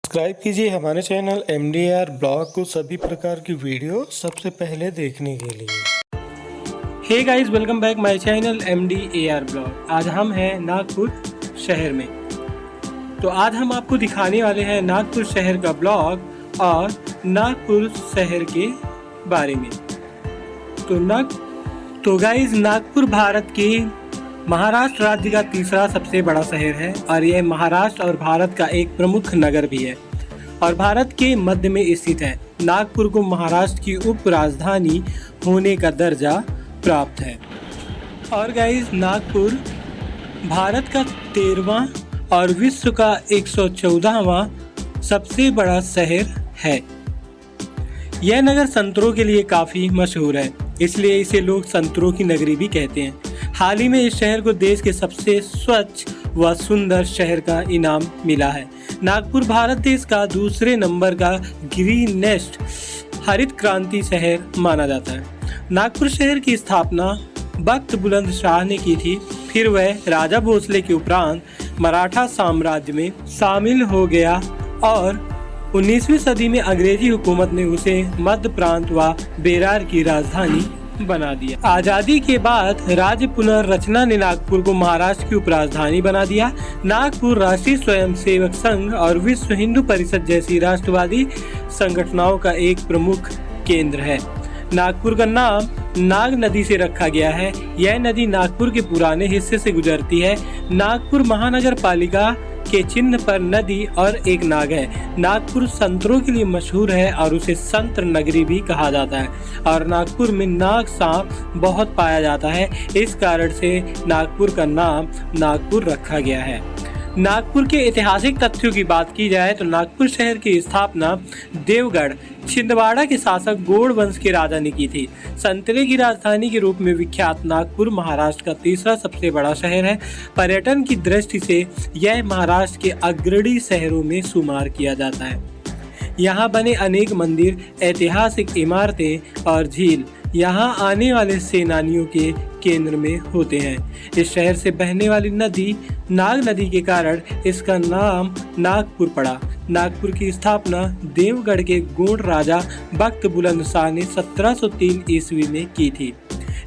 Subscribe कीजिए हमारे channel MDR blog को सभी प्रकार की वीडियो सबसे पहले देखने के लिए। Hey guys, welcome back my channel MDAR blog. आज हम हैं नागपुर शहर में। तो आज हम आपको दिखाने वाले हैं नागपुर शहर का ब्लॉग और नागपुर शहर के बारे में। तो गाइस, नागपुर भारत के महाराष्ट्र राज्य का तीसरा सबसे बड़ा शहर है और यह महाराष्ट्र और भारत का एक प्रमुख नगर भी है और भारत के मध्य में स्थित है। नागपुर को महाराष्ट्र की उप राजधानी होने का दर्जा प्राप्त है। और गाइस, नागपुर भारत का 13वां और विश्व का 114वां सबसे बड़ा शहर है। यह नगर संतरों के लिए काफ़ी मशहूर है, इसलिए इसे लोग संतरों की नगरी भी कहते हैं। हाल ही में इस शहर को देश के सबसे स्वच्छ व सुंदर शहर का इनाम मिला है। नागपुर भारत देश का दूसरे नंबर का ग्रीनेस्ट हरित क्रांति शहर माना जाता है। नागपुर शहर की स्थापना बख्त बुलंद शाह ने की थी। फिर वह राजा भोसले के उपरांत मराठा साम्राज्य में शामिल हो गया और 19वीं सदी में अंग्रेजी हुकूमत ने उसे मध्य प्रांत व बेरार की राजधानी बना दिया। आजादी के बाद राज्य पुनर्रचना ने नागपुर को महाराष्ट्र की उपराजधानी बना दिया। नागपुर राष्ट्रीय स्वयंसेवक संघ और विश्व हिंदू परिषद जैसी राष्ट्रवादी संगठनों का एक प्रमुख केंद्र है। नागपुर का नाम नाग नदी से रखा गया है। यह नदी नागपुर के पुराने हिस्से से गुजरती है। नागपुर महानगर पालिका के चिन्ह पर नदी और एक नाग है। नागपुर संतरों के लिए मशहूर है और उसे संत नगरी भी कहा जाता है और नागपुर में नाग सांप बहुत पाया जाता है। इस कारण से नागपुर का नाम नागपुर रखा गया है। नागपुर के ऐतिहासिक तथ्यों की बात की जाए तो नागपुर शहर की स्थापना देवगढ़ छिंदवाड़ा के शासक गौड़ वंश के राजा ने की थी। संतरे की राजधानी के रूप में विख्यात नागपुर महाराष्ट्र का तीसरा सबसे बड़ा शहर है। पर्यटन की दृष्टि से यह महाराष्ट्र के अग्रणी शहरों में शुमार किया जाता है। यहाँ बने अनेक मंदिर, ऐतिहासिक इमारतें और झील यहाँ आने वाले सेनानियों के केंद्र में होते हैं। इस शहर से बहने वाली नदी नाग नदी के कारण इसका नाम नागपुर पड़ा। नागपुर की स्थापना देवगढ़ के गोंड राजा बख्त बुलंद शाह ने 1703 ईस्वी में की थी।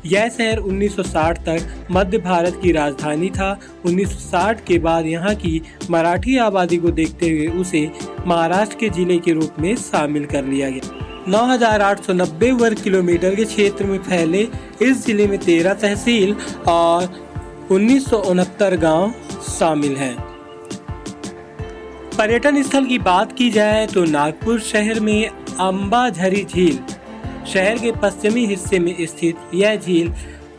यह शहर 1960 तक मध्य भारत की राजधानी था। 1960 के बाद यहाँ की मराठी आबादी को देखते हुए उसे महाराष्ट्र के जिले के रूप में शामिल कर लिया गया। 9,890 वर्ग किलोमीटर के क्षेत्र में फैले इस जिले में 13 तहसील और 1969 गांव शामिल हैं। पर्यटन स्थल की बात की जाए तो नागपुर शहर में अंबाझरी झील शहर के पश्चिमी हिस्से में स्थित यह झील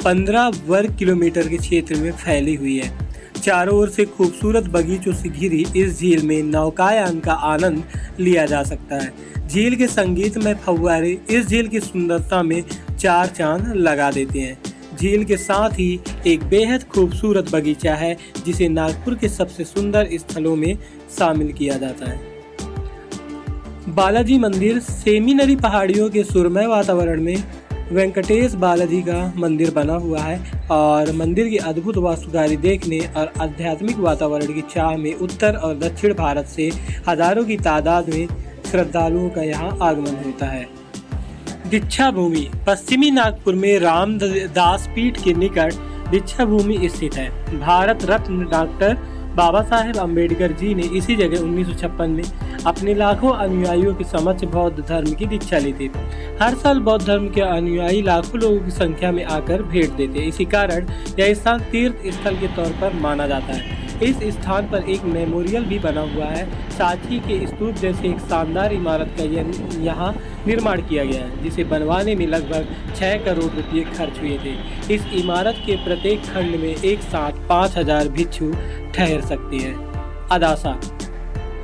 15 वर्ग किलोमीटर के क्षेत्र में फैली हुई है। चारों ओर से खूबसूरत बगीचों से घिरी इस झील में नौकायान का आनंद लिया जा सकता है। झील के संगीतमय फव्वारे इस झील की सुंदरता में चार चांद लगा देते हैं। झील के साथ ही एक बेहद खूबसूरत बगीचा है जिसे नागपुर के सबसे सुंदर स्थलों में शामिल किया जाता है। बालाजी मंदिर सेमीनरी पहाड़ियों के सुरमय वातावरण में वेंकटेश बालाजी का मंदिर बना हुआ है और मंदिर की अद्भुत वास्तुकारी देखने और आध्यात्मिक वातावरण की चाह में उत्तर और दक्षिण भारत से हजारों की तादाद में श्रद्धालुओं का यहाँ आगमन होता है। दीक्षा भूमि पश्चिमी नागपुर में रामदास पीठ के निकट दीक्षा भूमि स्थित है। भारत रत्न डॉक्टर बाबा साहेब अम्बेडकर जी ने इसी जगह 1956 में अपने लाखों अनुयायियों के समक्ष बौद्ध धर्म की दीक्षा ली थी। हर साल बौद्ध धर्म के अनुयायी लाखों लोगों की संख्या में आकर भेंट देते। इसी कारण यह स्थान तीर्थ स्थल के तौर पर माना जाता है। इस स्थान पर एक मेमोरियल भी बना हुआ है। सांची के स्तूप जैसे एक शानदार इमारत का यहाँ निर्माण किया गया है जिसे बनवाने में लगभग 6 करोड़ रुपये खर्च हुए थे। इस इमारत के प्रत्येक खंड में एक साथ 5,000 भिक्षु ठहर सकते हैं। अदासा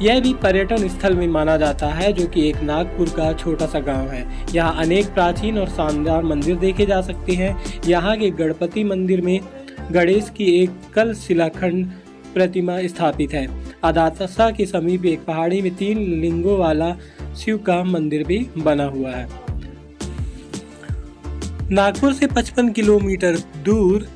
यह भी पर्यटन स्थल में माना जाता है जो कि एक नागपुर का छोटा सा गांव है। यहाँ अनेक प्राचीन और शानदार मंदिर देखे जा सकते हैं। यहाँ के गणपति मंदिर में गणेश की एक कल शिलाखंड प्रतिमा स्थापित है। अदासा के समीप एक पहाड़ी में 3 लिंगों वाला शिव का मंदिर भी बना हुआ है। नागपुर से 55 किलोमीटर दूर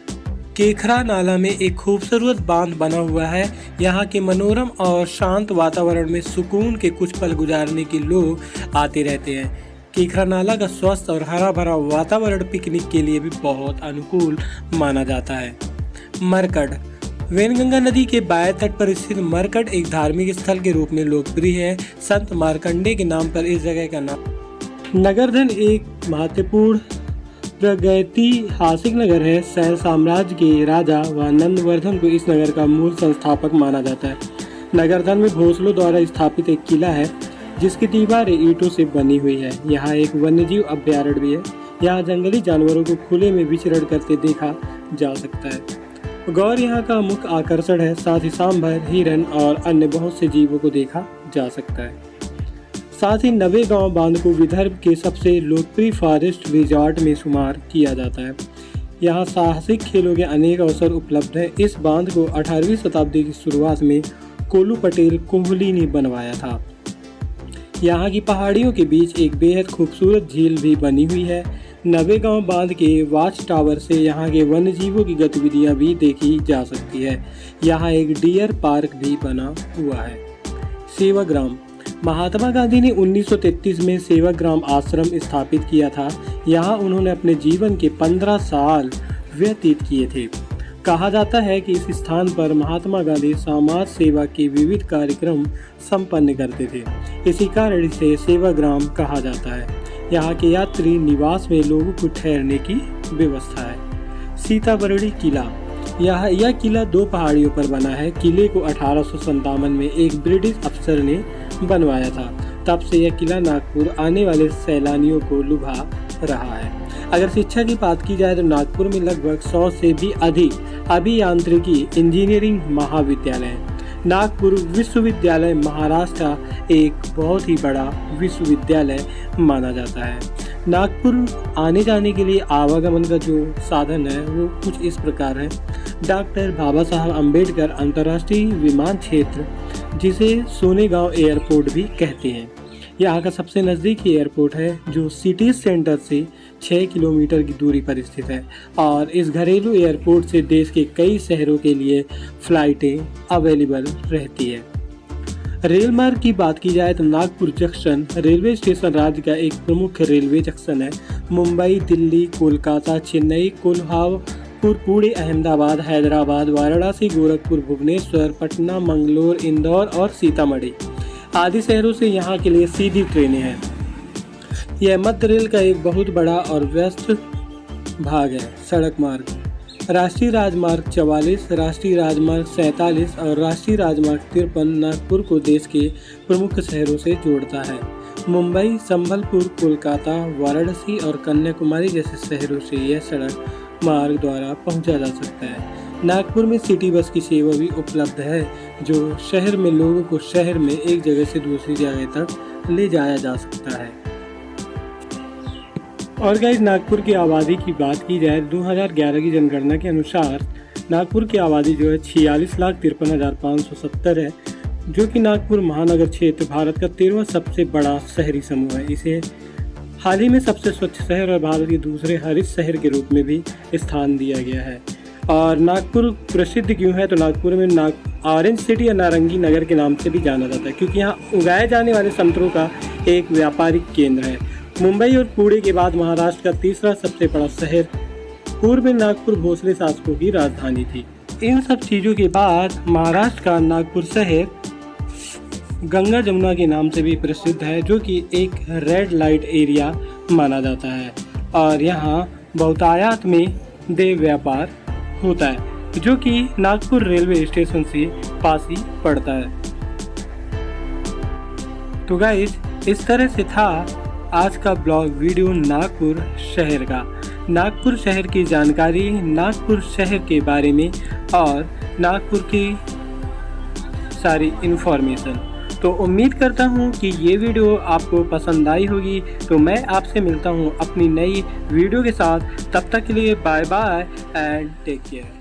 केखरा नाला में एक खूबसूरत बांध बना हुआ है। यहाँ के मनोरम और शांत वातावरण में सुकून के कुछ पल गुजारने के लोग आते रहते हैं। केखरा नाला का स्वस्थ और हरा भरा वातावरण पिकनिक के लिए भी बहुत अनुकूल माना जाता है। मरकट वैनगंगा नदी के बाएं तट पर स्थित मरकट एक धार्मिक स्थल के रूप में लोकप्रिय है। संत मार्कंडे के नाम पर इस जगह का नाम। नगरधन एक महत्वपूर्ण प्रागैतिहासिक नगर है। सैल साम्राज्य के राजा व नंदवर्धन को इस नगर का मूल संस्थापक माना जाता है। नगरधन में भोसलों द्वारा स्थापित एक किला है जिसकी दीवारें ईंटों से बनी हुई है। यहाँ एक वन्यजीव अभ्यारण्य भी है। यहाँ जंगली जानवरों को खुले में विचरण करते देखा जा सकता है। गौर यहाँ का मुख्य आकर्षण है। साथ ही सांभर, हिरन और अन्य बहुत से जीवों को देखा जा सकता है। साथ ही नवेगांव बांध को विदर्भ के सबसे लोकप्रिय फॉरेस्ट रिजॉर्ट में शुमार किया जाता है। यहाँ साहसिक खेलों के अनेक अवसर उपलब्ध हैं। इस बांध को 18वीं शताब्दी की शुरुआत में कोल्लू पटेल कोहली ने बनवाया था। यहाँ की पहाड़ियों के बीच एक बेहद खूबसूरत झील भी बनी हुई है। नवेगांव बांध के वाच टावर से यहाँ के वन्यजीवों की गतिविधियाँ भी देखी जा सकती है। यहाँ एक डियर पार्क भी बना हुआ है। सेवाग्राम महात्मा गांधी ने 1933 में सेवाग्राम आश्रम स्थापित किया था। यहाँ उन्होंने अपने जीवन के 15 साल व्यतीत किए थे। कहा जाता है कि इस स्थान पर महात्मा गांधी समाज सेवा के विविध कार्यक्रम संपन्न करते थे। इसी कारण इसे सेवाग्राम कहा जाता है। यहाँ के यात्री निवास में लोगों को ठहरने की व्यवस्था है। सीताबर्डी किला यह किला 2 पहाड़ियों पर बना है। किले को 1857 में एक ब्रिटिश अफसर ने बनवाया था। तब से यह किला नागपुर आने वाले सैलानियों को लुभा रहा है। अगर शिक्षा की बात की जाए तो नागपुर में लगभग 100 से भी अधिक अभियांत्रिकी इंजीनियरिंग महाविद्यालय हैं। नागपुर विश्वविद्यालय महाराष्ट्र का एक बहुत ही बड़ा विश्वविद्यालय माना जाता है। नागपुर आने जाने के लिए आवागमन का जो साधन है वो कुछ इस प्रकार है। डॉक्टर बाबा साहब अम्बेडकर अंतर्राष्ट्रीय विमान क्षेत्र, जिसे सोनेगांव एयरपोर्ट भी कहते हैं, यहाँ का सबसे नज़दीकी एयरपोर्ट है जो सिटी सेंटर से 6 किलोमीटर की दूरी पर स्थित है। और इस घरेलू एयरपोर्ट से देश के कई शहरों के लिए फ़्लाइटें अवेलेबल रहती है। रेल मार्ग की बात की जाए तो नागपुर जंक्शन रेलवे स्टेशन राज्य का एक प्रमुख रेलवे जंक्शन है। मुंबई, दिल्ली, कोलकाता, चेन्नई, कोल्हापुर, पुणे, अहमदाबाद, हैदराबाद, वाराणसी, गोरखपुर, भुवनेश्वर, पटना, मंगलोर, इंदौर और सीतामढ़ी आदि शहरों से यहाँ के लिए सीधी ट्रेनें हैं। यह मध्य रेल का एक बहुत बड़ा और व्यस्त भाग है। सड़क मार्ग राष्ट्रीय राजमार्ग 44, राष्ट्रीय राजमार्ग 47 और राष्ट्रीय राजमार्ग 53 नागपुर को देश के प्रमुख शहरों से जोड़ता है। मुंबई, संबलपुर, कोलकाता, वाराणसी और कन्याकुमारी जैसे शहरों से यह सड़क मार्ग द्वारा पहुंचा जा सकता है। नागपुर में सिटी बस की सेवा भी उपलब्ध है जो शहर में लोगों को शहर में एक जगह से दूसरी जगह तक ले जाया जा सकता है। और गाइस, नागपुर की आबादी की बात की जाए 2011 की जनगणना के अनुसार नागपुर की आबादी जो है 46,53,570 है, जो कि नागपुर महानगर क्षेत्र भारत का 13वां सबसे बड़ा शहरी समूह है। इसे हाल ही में सबसे स्वच्छ शहर और भारत के दूसरे हरित शहर के रूप में भी स्थान दिया गया है। और नागपुर प्रसिद्ध क्यों है तो नागपुर में ऑरेंज सिटी या नारंगी नगर के नाम से भी जाना जाता है, क्योंकि यहाँ उगाए जाने वाले संतरों का एक व्यापारिक केंद्र है। मुंबई और पुणे के बाद महाराष्ट्र का 3रा सबसे बड़ा शहर। पूर्व में नागपुर भोसले शासकों की राजधानी थी। इन सब चीज़ों के बाद महाराष्ट्र का नागपुर शहर गंगा जमुना के नाम से भी प्रसिद्ध है, जो कि एक रेड लाइट एरिया माना जाता है। और यहाँ बहुतायत में देव व्यापार होता है, जो कि नागपुर रेलवे स्टेशन से पास ही पड़ता है। तो गाइस, इस तरह से था आज का ब्लॉग वीडियो नागपुर शहर का। नागपुर शहर की जानकारी, नागपुर शहर के बारे में और नागपुर की सारी इन्फॉर्मेशन। तो उम्मीद करता हूँ कि ये वीडियो आपको पसंद आई होगी। तो मैं आपसे मिलता हूँ अपनी नई वीडियो के साथ। तब तक के लिए bye bye and take care.